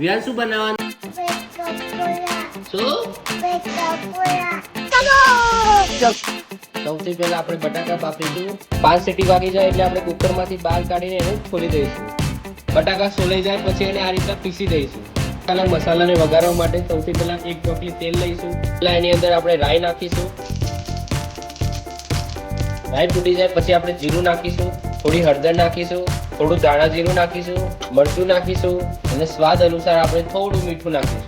વિહાન શું બનાવવાનું? શું? સૌથી પહેલા આપણે બટાકા બાફીશું. 5 સીટી વાગી જાય એટલે આપણે કુકરમાંથી બહાર કાઢીને એને ખોલી દઈશું. બટાકા સોલાઈ જાય પછી એને આ રીતે પીસી દઈશું. મસાલાને વઘારવા માટે સૌથી પહેલા 1 ટોપલી તેલ લઈશું. પહેલા એની અંદર આપણે રાઈ નાખીશું. રાઈ ફૂટી જાય પછી આપણે જીરું નાખીશું, થોડી હળદર નાખીશું, થોડું ધાણા જીરું નાખીશું, મરચું નાખીશું અને સ્વાદ અનુસાર આપણે થોડું મીઠું નાખીશું.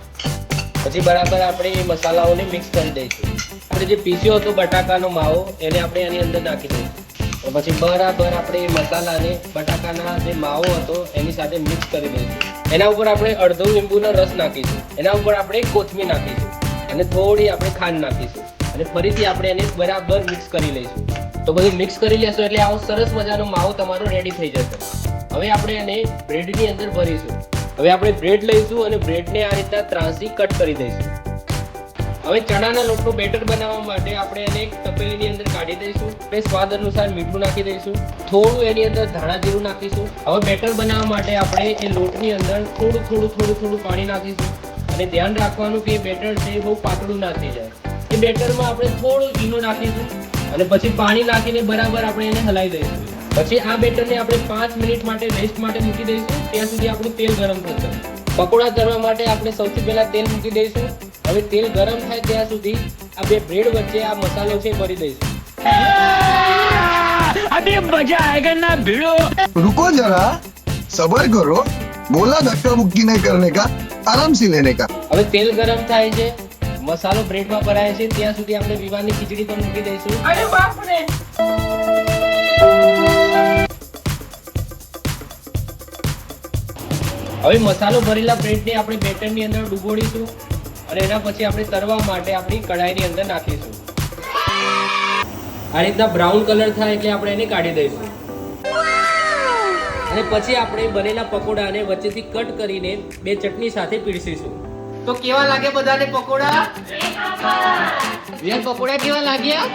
પછી બરાબર આપણે એ મસાલાઓને મિક્સ કરી દઈશું. આપણે જે પીસ્યો હતો બટાકાનો માવો એને આપણે આની અંદર નાખી દઈશું. પછી બરાબર આપણે એ મસાલાને બટાકાના જે માવો હતો એની સાથે મિક્સ કરી દઈશું. એના ઉપર આપણે અડધો લીંબુનો રસ નાખીશું. એના ઉપર આપણે કોથમીર નાખીશું અને થોડી આપણે ખાંડ નાખીશું અને ફરીથી આપણે એને બરાબર મિક્સ કરી લઈશું. તો બધું મિક્સ કરી લેશો એટલે આવો સરસ મજાનો માવો તમારો રેડી થઈ જશે. હવે આપણે એને બ્રેડની અંદર ભરીશું. હવે આપણે બ્રેડ લઈશું અને બ્રેડને આ રીતના ત્રાંસી કટ કરી દઈશું. હવે ચણાના લોટનું બેટર બનાવવા માટે આપણે એને એક તપેલીની અંદર કાઢી દઈશું. આપણે સ્વાદ અનુસાર મીઠું નાખી દઈશું, થોડું એની અંદર ધાણા જીરું નાખીશું. હવે બેટર બનાવવા માટે આપણે એ લોટની અંદર થોડું પાણી નાખીશું અને ધ્યાન રાખવાનું કે બેટર છે બહુ પાતળું ના થઈ જાય. એ બેટરમાં આપણે થોડું ઈનો નાખીશું અને પછી પાણી નાખીને બરાબર આપણે એને હલાવી દઈશું. પછી આ બેટરને આપણે 5 મિનિટ માટે રેસ્ટ માટે મૂકી દઈશું. ત્યાં સુધી આપણું તેલ ગરમ થશે. પકોડા તળવા માટે આપણે સૌથી પહેલા તેલ મૂકી દઈશું. હવે તેલ ગરમ થાય ત્યાં સુધી આ બે બ્રેડ વચ્ચે આ મસાલો છે ભરી દઈશું. अभी मजा आएगा ना भिड़ो. रुको जरा, सबर करो. बोला धक्का मुक्की नहीं करने का, आराम से लेने का. હવે તેલ ગરમ થાય છે, મસાલો બ્રેડમાં ભરાય છે ત્યાં સુધી આપણે વિવાનની ખીચડી પણ મૂકી દઈશું. अरे बाप रे. હવે મસાલો ભરેલા બ્રેડને આપણે બેટરની અંદર ડૂબોડીશું અને એના પછી આપણે તળવા માટે આપણી કઢાઈની અંદર નાખીશું. આ રીતના બ્રાઉન કલર થાય એટલે આપણે એને કાઢી દઈશું અને પછી આપણે બનેલા પકોડાને વચ્ચેથી કટ કરીને બે ચટણી સાથે પીરસીશું. તો કેવા લાગે બધાને પકોડા? પકોડા કેવા લાગ્યા?